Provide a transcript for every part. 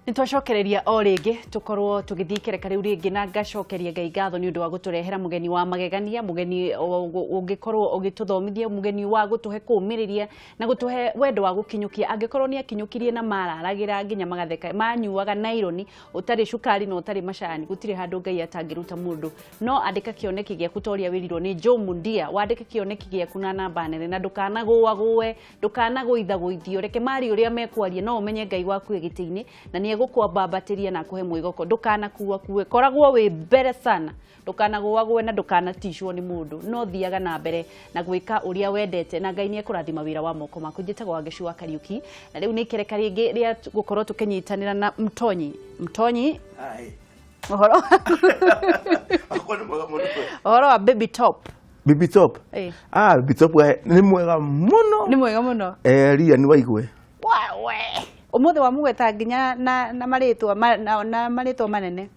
Nitwacokereria o ringi tukorwo tugithikireka riu ringi na ngacokeria Ngai ngatho ni undu wa guturehera mugeni wa magegania mugeni ungikorwo ugituthomithia mugeni wa gutuhe kumiriria na gutuhe wendo wa gukinyukia angikorwo ni akinyukirie na mararagira nginya magatheka manyuaga naironi utari cukari no utari macani gutire handu Ngai atangiruta mundu no andika kioneki giaku toria wirirwo ni Mundia wandike kioneki giaku na namba nene na ndukanagwe ndukanagwithaguithio reke mari uria mekwaria no umenye Ngai waku egitiini na ni gukwambambatiria na kuhe mwigoko ndukanakuwa kuwe koragwo wi mbere sana ndukanagwagwe na ndukanatishwo ni mundu no thiaga na mbere na gwika uria wendete na Ngai ni ekurathima wira wa moko maku njitagwo Wangecu wa Kariuki na riu ni ikereka ringi ria gukorwo tukinyitanira na mtonyi ohoro ohoro wa baby top Baby top baby top ni mwega muno ria ni waigwe wawe umuthi wa mugweta nginya na maritwa manene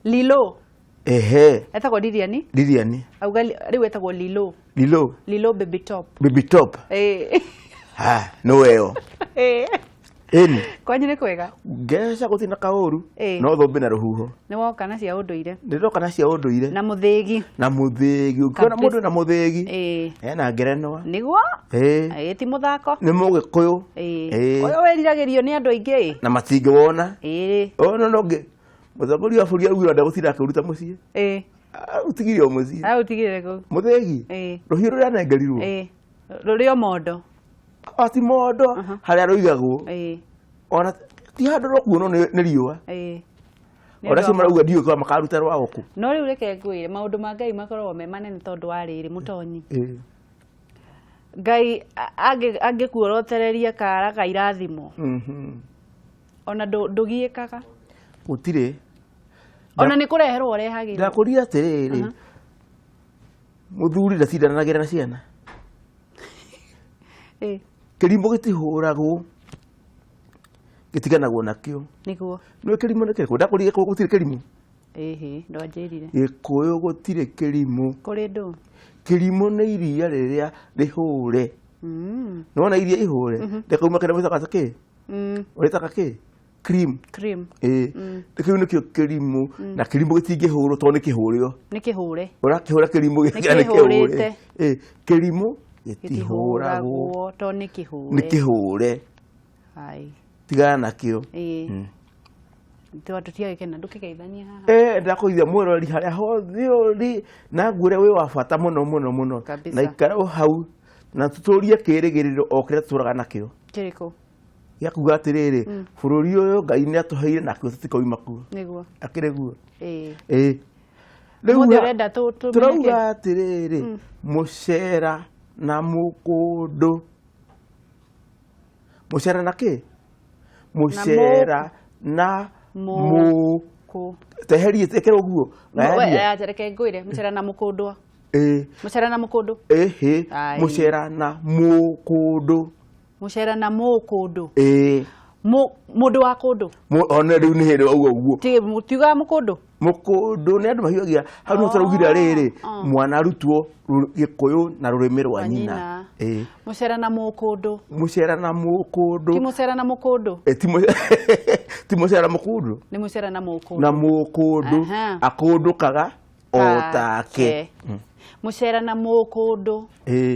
Lilo etagwo Lilian auga riu etagwo Lilo baby top no weo eni kwanyu ni kwega ngeca gutina kauru no thombe na ruhuho ni woka na cia unduire ndiroka na cia unduire na muthigi ukiona mundu na muthigi na ngerenwa niguo ti muthako ni mugikuyu uyo weriragirio ni andu aingi na matingi wona no muthaguri wa buri augura ndagutira akiruta mucii utigire o mucii utigire ko muthigi ruhiu ruria nengerirwo rurio mondo ati mondo haria ruigagwo ona ti handu rokuo ni riua ora cio marauga ndiu kwa makaruta rwa goku no riu reke ngwire maundu ma Ngai makorwo me manene tondu wa riri mutonyi Ngai angikuorotereria kara ga irathimo ona ndugiikaga gutire ona ni kureherwo rehagira ndakuria atiriri muthuri ndacindanagira na ciana kirimo gitihuragwo gitiganagwo nakio niguo no kirimo ne kiriko ndakurige ko gutire kirimo ndwanjirire gikuyu gutire kirimo kuri ndu kirimo ne iria riria rihure nona iria ihure ndekauma kana mwitaka ke uritaka ke cream ndikiu nikio kirimo na kirimo gitingihurwo to ni kihurio ni kihure urakihura kirimo gikihurite kirimo gitihuragwo to ni kihure ai tigana nakio tutia gikena ndukigeithania haha ndakuithia mwirori haria hothe na ngure wi wa bata muno na ikara hau na tuturie kirigiriro okire turaga nakio kiriko yakuga atiriri bururi uyu Ngai ni atuheire nakio tutikoima kuo niguo akiriguo riu urenda turauga atiriri Mùceera na mùkùndù Mùceera na ki Mùceera na muku teherie tekero guo reke ngwire Mùceera na mùkùndù Mùceera na mùkùndù Mùceera na mùkùndù Mùceera na mùkùndù mundu wa kundu ona riu ni hero uguo tiuga mukundu ni andu mahiagia hau no turaugire riri mwana arutwo gikuyu na rurimi rwa nyina Mùceera na mukundu ti Mùceera na mukundu ti Mùceera mukundu ni Mùceera na mukundu akundukaga otake Mùceera na mukundu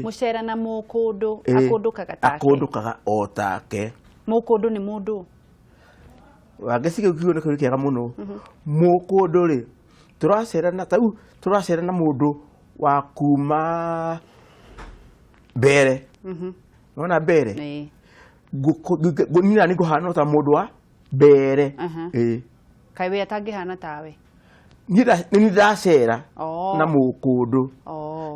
Mùceera na mukundu akundukaga otake mukundu ni mundu wagesiga ukiuga ni kuri kiaga muno mukundu ri turacera na mundu wa kuma mbere nona mbere nina ni guhana ta mundu wa mbere kai we atangihana tawe ni ndacera na mukundu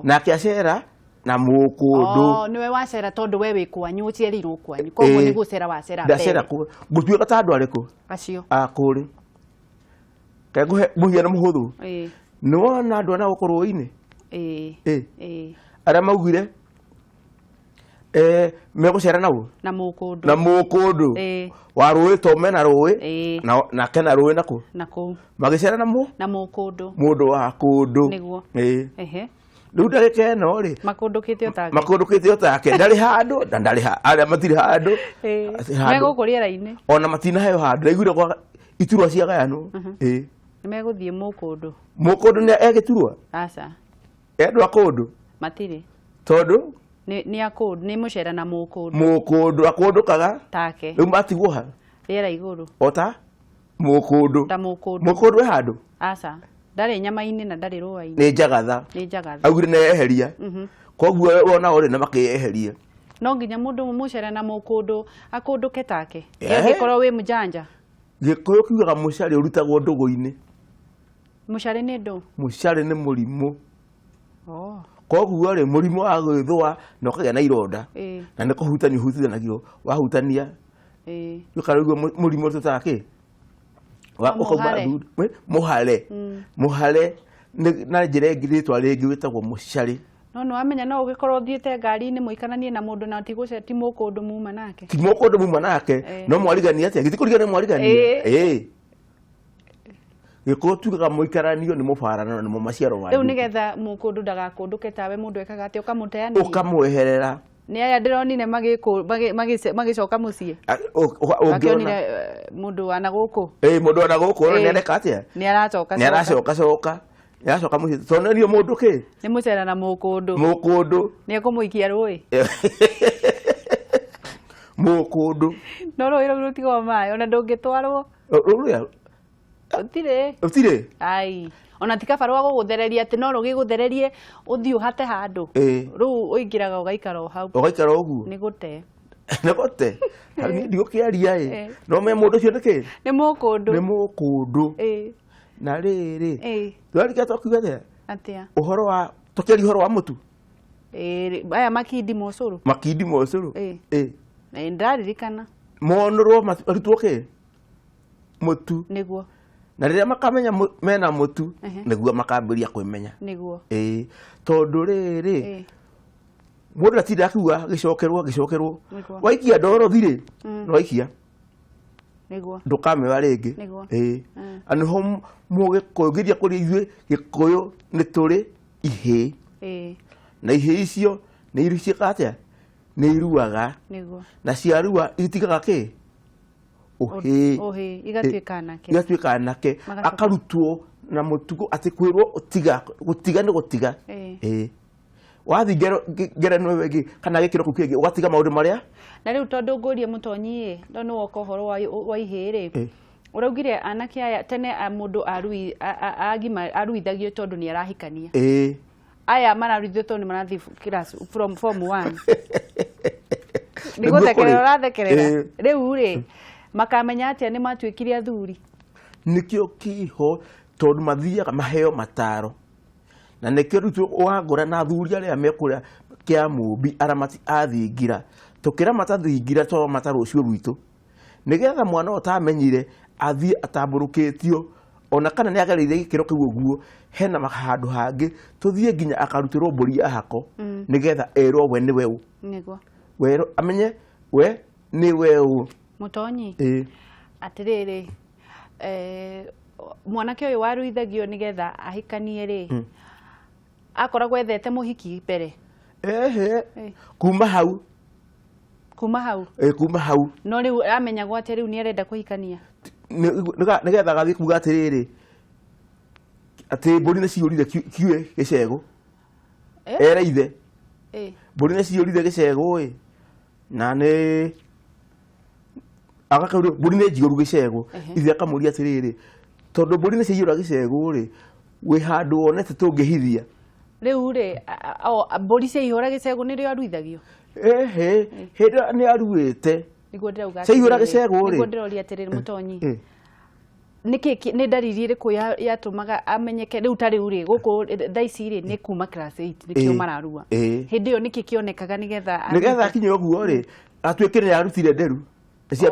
na kiacera na mukundu niwe wacera tondu we wikwanyu ucierirwo kwanyu koguo ni gucera wacera ndacera gutuika ta andu ariku acio akuri kaguhe muhiana muhuthu ni wona andu ana gukorwo ini aria maugire megucera naguo na mukundu wa rui to mena rui na kena rui naku naku magicera na mukundu mundu wa kundu niguo riu ndagika ino ri makundukite otake makundukite otake ndari handu na ndari aria matiri handu meguku riera-ini ona matinaheyo handu ndaiguire kwa iturwa cia gayano nĩ megũthiĩ mũkũndũ mũkũndũ nĩ egiturwa aca endwa kũndũ matirĩ tondũ nĩ akũndũ nĩ mũcera na mũkũndũ mũkũndũ akũndũkaga take rĩu matigwo ha rĩera igũrũ ota mũkũndũ ta mũkũndũ mũkũndũ wĩ handũ aca ndarĩ nyama-inĩ na ndarĩ rũa-inĩ nĩ njagatha nĩ njagatha augire neyeheria koguo wona ũrĩ na makĩyeheria no nginya mũndũ mũcere na mũkũndũ akũndũke take angĩkorwo wĩ mũjanja gĩkũyũ kiugaga mũcere ũrutagwo ndũgũ-inĩ mũcere nĩ ndũ mũcere nĩ mũrimũ koguo rĩ mũrimũ wa gwĩthũa na ũkagĩa na ironda na nĩ kũhutania ũhutithanagio wahutania ũkarĩguo mũrimũ tũtakĩ mũhare mũhare na njĩra ĩngĩ rĩtwa rĩngĩ wĩtagwo mũcare no nĩ wamenya no ũgĩkorwo ũthiĩte ngari-inĩ mũikananie na mũndũ na ti mũkũndũ muma nake ti mũkũndũ muma nake no mwarigania atĩa gĩtikũrigania mwarigania gĩkũyũ tugaga mũikaranio nĩ mũbarano nĩ mo maciaro wanyu rĩu nĩgetha mũkũndũ ndagakũndũke tawe mũndũ ekaga atĩ ũkamũteania ũkamweherera nĩ aya ndĩronire magĩcoka mũciĩ akĩonire mũndũ wa na gũkũ mũndũ wa na gũkũ nĩ areka atĩa nĩ aracoka mũciĩ tondũ nĩrio mũndũ kĩ nĩ mũcera na mũkũndũ nĩ ekũmũikia rũĩ mũkũndũ no rũĩ rũu rũtigwo maĩ ona ndũngĩtwarwo ũtirĩ ai ona ti kabarũa gũgũthereria atĩ no rũgĩgũthererie ũthiĩ ũhate handũ rĩu ũingĩraga ũgaikara o hau ũgaikara ũguo nĩ gũte nĩ gũte ndigũkĩaria no me mũndũ ũcio nĩkĩ nĩ mũkũndũ na rĩrĩ twarĩkia twakiuga atĩa ũhoro wa tũkĩaria ũhoro wa mũtu aya makindi ma ũcũrũ ndaririkana monũrwo marutwo kĩ mũtu nĩguo na rĩrĩa makamenya mena mũtu nĩguo makambĩria kwĩmenya nĩguo tondũ rĩrĩ mũndũ ndatinda akiuga gĩcokerwo waikia ndoro thirĩ nĩwaikia ndũkamĩoya rĩngĩ anĩho mũgĩkũyũ ngĩria kũrĩ ithuĩ gĩkũyũ nĩ tũrĩ ihĩ na ihĩ icio nĩ iriciĩka atĩa nĩ iruaga na ciarua itigaga kĩ igatuĩka anake akarutwo na mũtugo atĩ kwĩrwo gũtiga nĩ gũtiga wathiĩ ngerenwa ĩyo ĩngĩ kana gĩkĩro kĩu kĩngĩ ũgatiga maũndũ marĩa na rĩu tondũ ngũrie mũtonyi no nĩ woka ũhoro wa ihĩ-rĩ ũraugire anake aya tene mũndũ aruithagio tondũ nĩ arahikania aya mararuithio tondũ nĩ marathiĩ class from form 1 nĩ gũthekerera ũrathekerera rĩu-rĩ makamenya atĩa nĩ matuĩkire athuri nĩkĩo kiho tondũ mathiaga maheo mataro na nĩkĩo rĩu wangora na athuri arĩa mekũrĩa kĩa mũmbi aramati athingira tũkĩramata thingira twaramata rũciũ rwitũ nĩgetha mwana ũtamenyire athiĩ atambũrũkĩtio ona kana nĩ agereire gĩkĩro kĩu ũguo hena handũ hangĩ tũthiĩ nginya akarutĩrwo mbũri ya hako nĩgetha erwo we nĩ weũ werwo amenye we nĩ weũ mũtonyi atĩrĩrĩ mwanake ũyũ waruithagio nĩgetha ahikanie-rĩ akoragwo ethete mũhiki mbere kuma hau kuma hau no rĩu amenyagwo atĩ rĩu nĩ arenda kũhikania nĩgetha agathiĩ kuga atĩrĩrĩ atĩ mbũri nĩ ciyũrire kiuĩ gĩcegũ ereithe mbũri nĩ ciyũrire gĩcegũ na nĩ agakaurwo mbũri nĩ njigũru gĩcegũ ithe akamũria atĩrĩrĩ tondũ mbũri nĩ ciaiyũra gĩcegũ-rĩ wĩ handũ wonete tũngĩhithia rĩu-rĩ mbũri ciaihũra gĩcegũ nĩrĩo aruithagio hĩndĩ nĩ aruĩte ciaihũra gĩcegũ-rĩ nĩguo ndĩroria atĩrĩrĩ mũtonyi nĩ ndariri ĩrĩkũ yatũmaga amenyeke rĩu ta rĩu-rĩ gũkũ thaa ici-rĩ nĩ kuma class 8 nĩkĩo mararua hĩndĩ ĩyo nĩkĩ kĩonekaga nĩgetha akinye ũguo-rĩ atuĩke nĩ arutire nderu nĩ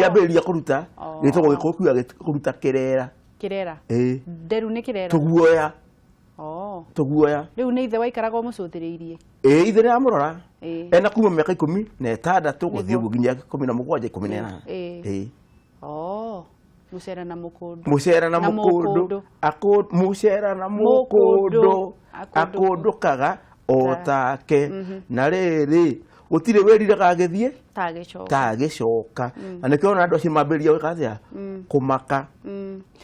ambĩrĩria kũruta gĩtagwo gĩkũyũ kiuga kũruta kĩrera nderu nĩ kĩrera tũguoya rĩu nĩ ithe waikaraga mũcũthĩrĩirie ithe nĩ amũrora ena kuma mĩaka 16 gũthiĩ ũguo nginya 17 18 Mùceera na mùkùndù. Mùceera na mùkùndù. Mùceera na mùkùndù. Akũndũkaga o take. Na rĩrĩ gũtirĩ wĩrire gagĩthiĩ tagĩcoka. Na nĩkĩo ona andũ acio mambĩrĩria gwĩka atĩa? Kũmaka.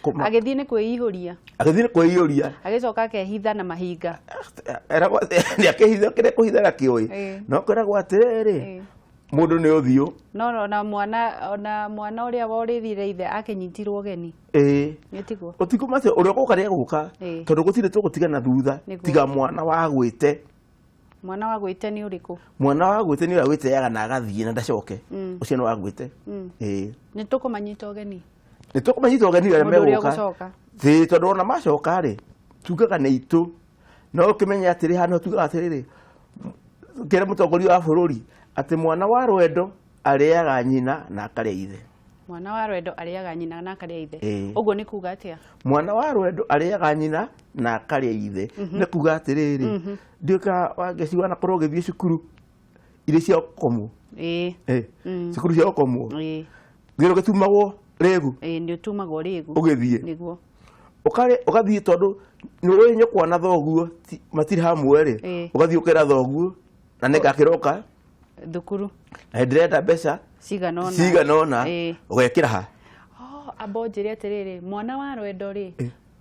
Agĩthiĩ nĩ kwĩihũria. Agĩthiĩ nĩ kwĩihũria. Agĩcoka akehitha na mahinga. Nĩakĩhitha kĩrĩa kũhitha nakĩũĩ. No kwĩragwo atĩrĩrĩ, mũndũ nĩ ũthiũ. No na mwana ũrĩa worĩthire ithe akĩnyitirwo ũgeni. Nĩtiguo. Ũtiguma atĩ ũrĩa ũgũka nĩegũka, tondũ gũtirĩ tũgũtigana thutha tiga mwana wa gwĩte. Mwana wa gwĩte nĩ ũrĩkũ? Mwana wa gwĩte nĩ ũrĩa wĩteaga na agathiĩ na ndacoke. Ũcio nĩ wa gwĩte. Nĩ tũkũmanyita ũgeni. Nĩ tũkũmanyita ũgeni arĩa megũka. Tondũ ona macoka rĩ, tugaga nĩ itũ. No ũkĩmenya atĩrĩ hano tugaga atĩrĩrĩ, kĩrĩa mũtongoria wa bũrũri atĩ mwana wa rwendo arĩaga nyina na akarĩa ithe. Mwana wa rwendo arĩaga nyina na akarĩa ithe. Ũguo nĩ kuga atĩa? Mwana wa rwendo arĩaga nyina na akarĩa ithe. Nĩ kuga atĩrĩrĩ, ndĩka wangĩciwa na korwo ũgĩthiĩ cukuru iria cia ũkomwo. Cukuru cia ũkomwo. Gĩro gĩtumagwo rĩgu. Nĩ ũtumagwo rĩgu. Ũgĩthiĩ. Nĩguo. Ũgathiĩ tondũ nĩ ũĩ nyũkwa na thoguo matirĩ hamwe rĩ. Ũgathiĩ ũkera thoguo na nĩngakĩroka thukuru. Na ndĩrenda mbeca cigana ona ũgekĩra ha. Amba ũnjĩre atĩrĩrĩ, mwana wa rwendo rĩ,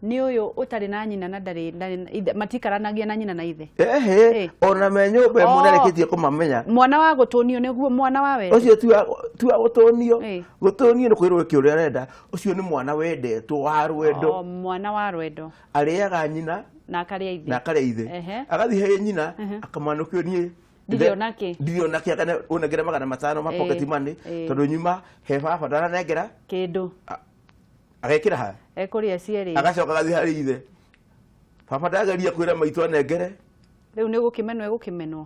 nĩ ũyũ ũtarĩ na nyina na ndarĩ matikaranagia na nyina na ithe. Ona me nyũmba ĩmwe ndarĩkĩtie kũmamenya. Mwana wa gũtũnio nĩguo mwana wa wendo. Ũcio tu wa gũtũnio. Gũtũnio nĩ kwĩrwo kĩ ũrĩa arenda. Ũcio nĩ mwana wendetwo wa rwendo. Mwana wa rwendo. Arĩaga nyina na akarĩa ithe. Na akarĩa ithe. Agathiĩ he nyina akamanũkio niĩ. Ndio nake akana unengera magana matano ma pocket money tondu nyuma he baba ndananengera kindu agekira ha ekuria cieri agacoka gathi hari ithe baba ndageria kwira maitũ anengere riu nĩ gũkĩmenwo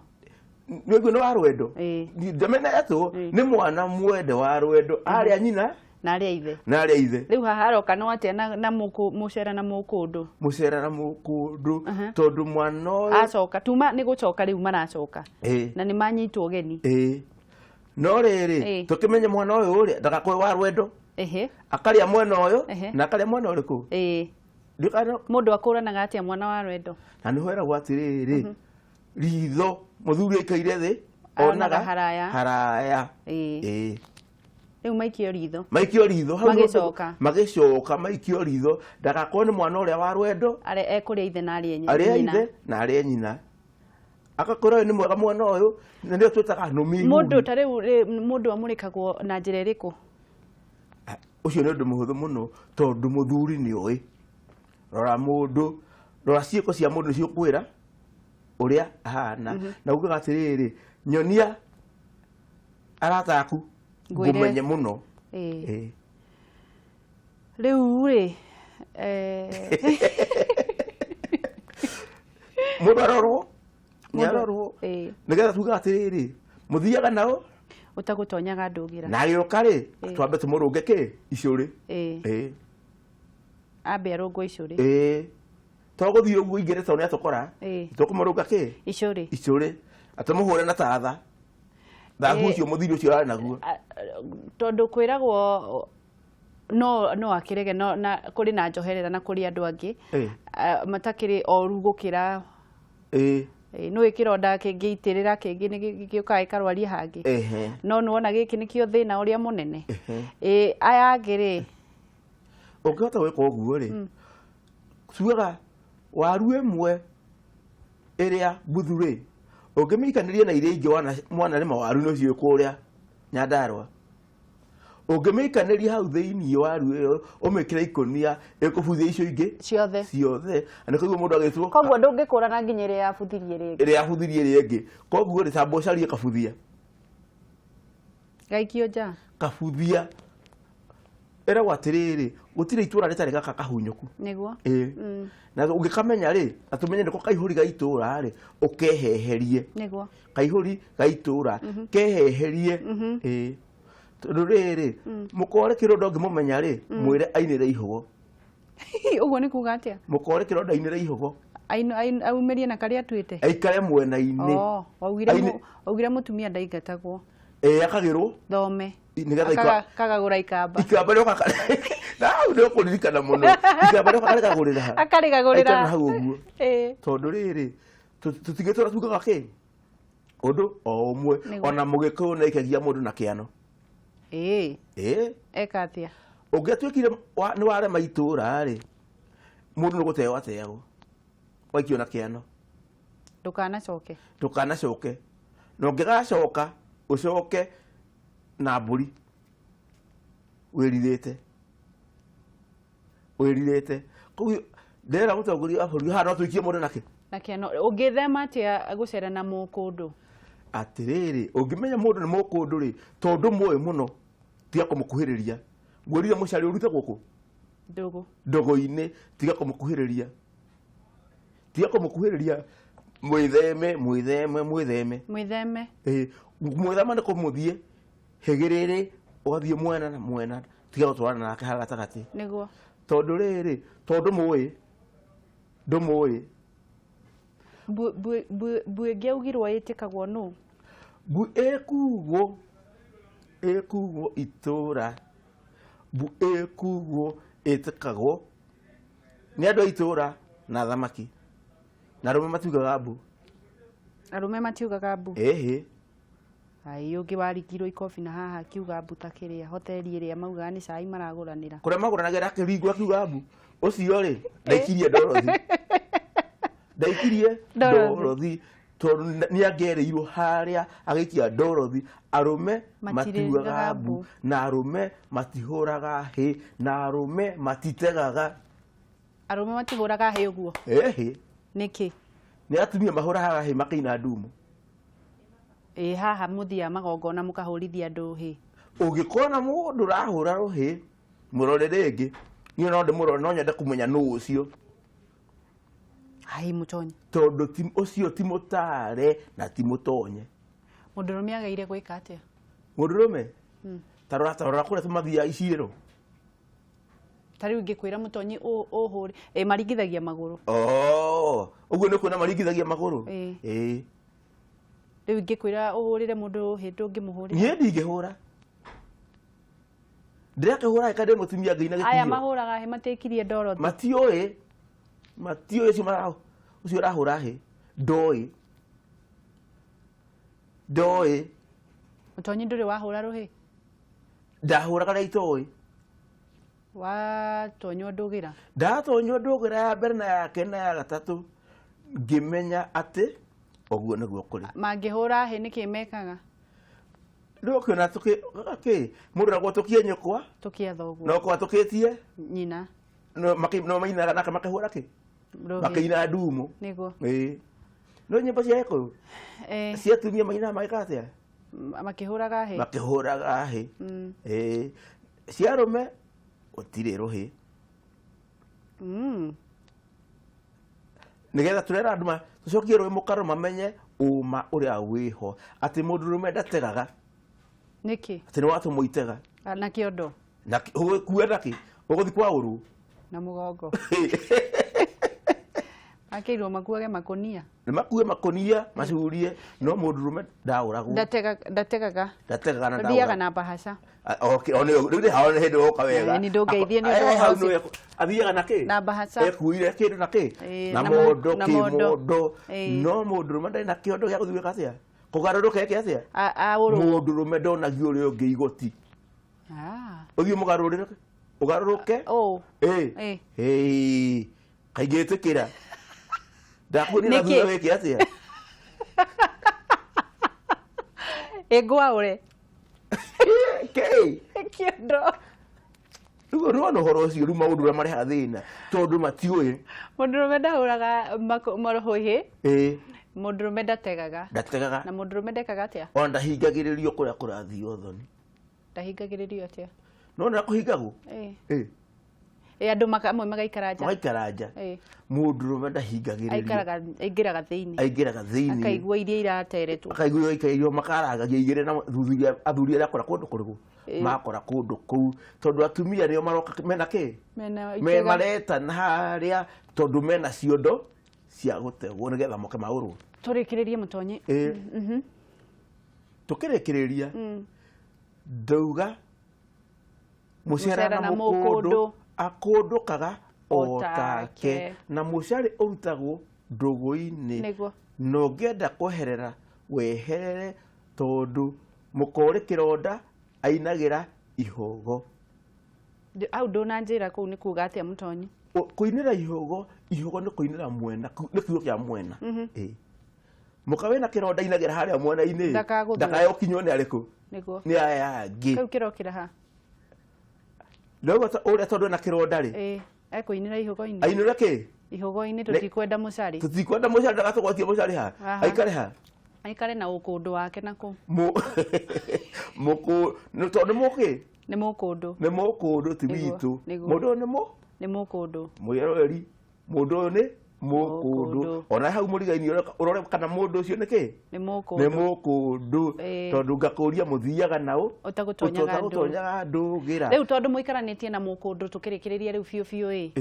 nĩguo nĩ wa rwendo ndamenetwo nĩ mwana mwende wa rwendo arĩa nyina na arĩa ithe riu haha aroka no atĩa na Mùceera na mùkùndù. Mùceera na mùkùndù tondu mwana ũyũ acoka tuma nĩ gũcoka riu maracoka na nĩ manyitwo ũgeni. No rĩrĩ tũkĩmenye mwana ũyũ ũrĩa ndagakorwo wa rwendo akarĩa mwena ũyũ na akarĩa mwena ũrĩkũ. Mũndũ akũranaga atĩa mwana wa rwendo? Na nĩho eragwo atĩrĩrĩ, ritho mũthuri aikaire thĩ onaga haraya. Riu maikio ritho magĩcoka maikio ritho ndagakorwo nĩ mwana ũrĩa wa rwendo ekũrĩa ithe na arĩa nyina. Agakorwo nĩ mwega mwana ũyũ na nĩo twĩtaga nũmi. Mũndũ ta rĩu mũndũ amũrĩkagwo na njĩra ĩrĩkũ? Ũcio nĩ ũndũ mũhũthũ mũno tondũ mũthuri nĩ ũĩ. Rora ciĩko cia mũndũ nĩcio kwĩra ũrĩa ahana. Na ugaga atĩrĩrĩ, nyonia arata aku ngũmenye mũno. Rĩu rĩ mũndũ arorwo nĩgetha tugaga atĩrĩrĩ, mũthiaga nao ũtagũtonyaga ndũgĩra na agĩũka rĩ twambe tũmũrũnge kĩ icũrĩ. Ambe arũngwo icũrĩ. Togũthiĩ ũguo ingĩrĩ tondũ nĩatũkora tũkũmũrũnga kĩ icũrĩ atũmũhũre na tatha thahu ũcio mũthiri ũcio ararĩ naguo. Tondũ kwĩragwo no akĩrege na kũrĩ na njoherera na kũrĩ andũ angĩ matakĩrĩ oru gũkĩra. No ĩkĩronda kĩngĩitĩrĩra kĩngĩ nĩgĩũkaga ĩkarwaria hangĩ. No nĩwona gĩkĩ nĩkĩo thĩna ũrĩa mũnene. Aya angĩ rĩ ũngĩhota gwĩka ũguo rĩ tugaga waru ĩmwe ĩrĩa mbuthu rĩ ũngĩmĩikanĩria na iria ingĩ mwana nĩ mawaru nĩcio kũrĩa Nyandarua. Ũngĩmĩikanĩria hau thĩinĩ waru ĩyo ũmĩkĩra ikũnia ĩkũbuthia icio ingĩ ciothe. Na nĩkũiguo mũndũ agĩtwo koguo ndũngĩkũrana nginya ĩrĩa yabuthirie ĩngĩ. Koguo rĩ tambo carie kabuthia gaikio nja kabuthia. Eragwo atĩrĩrĩ gũtirĩ itũra rĩtarĩ gaka kahunyũku nĩguo. Na ũngĩkamenya rĩ atũmenye nĩko kaihũri ga itũra rĩ ũkeheherie nĩguo kaihũri ga itũra keheherie. Tondũ rĩrĩ mũkore kĩronda ũngĩmũmenya rĩ mwĩre ainĩre ihũgũ. Ũguo nĩ kuga atĩa? Mũkore kĩronda ainĩre ihũgũ aumĩrie na karĩa atuĩte aikare mwena-inĩ. Waugire mũtumia ndaingatagwo akagĩrwo thome nĩgetha kagagũra ikamba Nau ndio kuririkana muno. Ikamba ndio akarigagurira ha. Akarigagurira. Aikara hau uguo. Tondu riri tutigitora tugaga ki. Undu o umwe ona mugikuyu na ikagia mundu na kiano. Eka atia. Ungiatuikire ni warema itura ri. Mundu ni guteo ateagwo. Waikio na kiano. Ndukanacoke. Na ungigacoka ucoke na mburi. Wiririte. Koguo ndera mutongoria wa bũrũri haha no tũikie mũndũ nake. Na kiano ũngĩthema atĩa gũcera na mũkũndũ? Atĩrĩrĩ, ũngĩmenya mũndũ nĩ mũkũndũ rĩ, tondũ mũĩ mũno tiga kũmũkuhĩrĩria. Ngwĩrire mũcari ũrute gũkũ ndũgũ-inĩ, tiga kũmũkuhĩrĩria. Mwĩtheme. Mwĩtheme nĩ kũmũthiĩ hĩgĩrĩrĩ ũgathiĩ mwena na mwena, tiga gũtwarana nake haha gatagatĩ. Nĩguo. Tondũ rĩrĩ, ndũmũĩ. Mbui ĩngĩaugirwo ĩtĩkagwo nũ? Mbui ĩkugwo itũra. Mbui ĩkugwo ĩtĩkagwo nĩ andũ a itũra na thamaki. Na arũme matiugaga mbu. Arũme matiugaga mbu? Ĩhĩ. Ai ũngĩ warigirwo ikobi na haha akiuga mbu ta kĩrĩa hoteli ĩrĩa maugaga nĩ cai maragũranĩra. Kũrĩa magũranagĩra akĩringwo akiuga mbu. Ũcio rĩ, ndaikirie Dorothy. Tondũ nĩangĩereirwo harĩa agĩikia Dorothy. Arũme matiugaga mbu, na arũme matihũraga hĩ, na arũme matitegaga. Arũme matihũraga hĩ ũguo? Ĩhĩ. Nĩkĩ? Nĩ atumia mahũraga hĩ makaina ndumu. Haha mũthia magongona mũkahũrithia andũ hĩ. Ũngĩkona mũndũ ũrahũra rũhĩ, mũrore rĩngĩ. Niĩ no ndĩmũrore, no nyende kũmenya nũ ũcio. Ai mũtonyi. Tondũ ũcio ti mũtare na ti mũtonye. Mũndũrũme agaire gwĩka atĩa? Mũndũrũme? Tarora kũrĩa tũmathiaga iciĩro. Ta rĩu ingĩkwĩra mũtonyi ũhũre, maringithagia magũrũ. Ũguo nĩ kuona maringithagia magũrũ? Rĩu ingĩkwĩra ũhũrĩre mũndũ hĩ ndũngĩmũhũrĩra? Niĩ ndingĩhũra. Ndĩrakĩhũra hĩ kandi mũtumia Ngai na gĩtio. Aya mahũraga hĩ matĩkirie Dorothy. Matiũĩ ũcio ũrahũra hĩ. Ndoĩ. Mũtonyi ndũrĩ wahũra rũhĩ? Ndahũraga rĩa itoĩ. Watonywo ndũgĩra? Ndatonywo ndũgĩra ya mbere na ya kerĩ na ya gatatũ. Ngĩmenya atĩ ũguo nĩguo kũrĩ. Mangĩhũra hĩ nĩkĩ mekaga? Ndũkĩona mũndũ nagwo tũkie nyũkwa? Tũkia thoguo. No kwa tũkĩtie? Nyina. No mainaga nake makahũra kĩ? Makaina ndumu. Nĩguo. No nyĩmbo cia Gĩkũyũ? Cia atumia mainaga magĩka atĩa? Makĩhũraga hĩ? Makĩhũraga hĩ. Cia arũme gũtirĩ rũhĩ. Nĩgetha tũrera andũ tũcokie rũhĩ mũkaro mamenye ũma ũrĩa wĩho. Atĩ mũndũrũme ndategaga. Nĩkĩ? Atĩ nĩ watũmwo itega. Na kĩondo? Ũgĩkua nakĩ? Ũgũthiĩ kwa ũru? Na mũgongo. Akĩirwo makuage makũnia. Nĩ makue makũnia macurie, no mũndũrũme ndaũragwo. Ndategaga. Ndategaga na ndaũragwo. Thiaga na bahaca. Rĩu hao nĩ hĩndĩ woka wega. Nĩ ndũngeithie nĩ ũndũ athiaga na kĩ? Na bahaca. Ekuire kĩndũ na kĩ? Na mondo kĩmondo. No mũndũrũme ndarĩ na kĩondo gĩa gũthiĩ gwĩka atĩa? Kũgarũrũka eke atĩa? Mũndũrũme ndonagio ũrĩa ũngĩ igoti. Ũthiĩ mũgarũrĩre. Ũgarũrũke? Kaingĩ ĩtĩkĩra. Ndakuonia na thutha wĩke atĩa? Ngwaũre. Kĩondo. Rĩu nĩwona ũhoro ũcio rĩu maũndũ ũrĩa marehaga thĩna tondũ matiũĩ. Mũndũrũme ndahũraga marũhĩ. Mũndũrũme ndategaga. Na mũndũrũme ndekaga atĩa? Ona ndahingagĩrĩrio kũrĩa kũrathiĩ ũthoni. Ndahingagĩrĩrio atĩa? Nona kũhingagwo? Andũ amwe magaikara nja. Magaikara nja. Mũndũrũme ndahingagĩrĩrio. Aingĩraga thĩinĩ. Aingĩraga thĩinĩ. Akaigua iria irateretwo. Akaigua irio makarangagia igĩrĩ na athuri arĩa akora kũndũ kũrĩkũ. Makora kũndũ kũu tondũ atumia nĩo maroka mena kĩ? Me maretana harĩa tondũ mena ciondo cia gũtegwo nĩgetha moke maũrwo. Tũrĩkĩrĩrie mũtonyi. Tũkĩrĩkĩrĩria ndauga Mùceera na mùkùndù akũndũkaga o take na mũcere ũrutagwo ndũgũ-inĩ na ũngĩenda kweherera weherere tondũ mũkori kĩronda ainagĩra ihogo. Au ndũnanjĩra kũu nĩ kuuga atĩa mũtonyi? Kũinĩra ihogo nĩ kũinĩra mwena, nĩ kiugo kĩa mwena. Mũka wĩna kĩronda ainagĩra harĩa mwena-inĩ ndakae ũkinywo nĩ arĩkũ? Nĩ aya angĩ. Kau kĩrokĩra ha? Ndauga ũrĩa tondũ ena kĩronda rĩ? Ekũinĩra ihogo-inĩ. Ainĩra kĩ? Ihogo-inĩ tũtikwenda mũcari. Tũtikwenda mũcari, ndagatũgwatie mũcari ha? Aikare ha? Aikare na ũkũndũ wake nakũ. Tondũ mũkĩ? Nĩ mũkũndũ. Nĩ mũkũndũ ti witũ. Mũndũ ũyũ nĩ mũkũndũ. Mwĩroreri, mũndũ ũyũ nĩ mũkũndũ. Ona hau mũriga-inĩ ũrore kana mũndũ ũcio nĩ kĩ? Nĩ mũkũndũ. Nĩ mũkũndũ. Tondũ ngakũria mũthiaga naũ ũtagũtonyaga ndũgĩra. Rĩu tondũ mũikaranĩtie na mũkũndũ tũkĩrĩkĩrĩria rĩu biũ biũ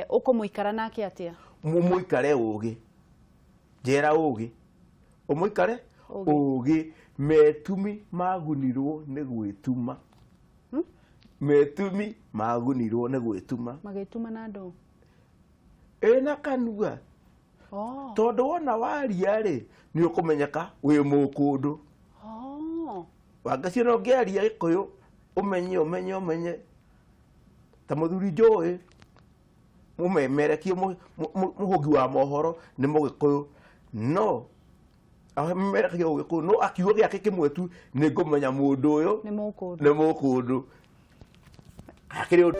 ũkũmũikara nake atĩa? Mũikare ũgĩ. Njera ũgĩ. Ũmũikare ũgĩ. Metumi magunirwo nĩ gwĩtuma. Metumi magunirwo nĩ gwĩtuma. Magĩtuma na ndũ? Ĩna kanua. Tondũ wona waria rĩ nĩ ũkũmenyeka wĩ mũkũndũ. Wangacio no ngĩaria Gĩkũyũ ũmenye ta mũthuri njũĩ mũmemerekie mũhũngi wa mohoro nĩ Mũgĩkũyũ no amemerekie Ũgĩkũyũ no akiugo gĩake kĩmwe tu nĩ ngũmenya mũndũ ũyũ nĩ mũkũndũ. Akĩrĩ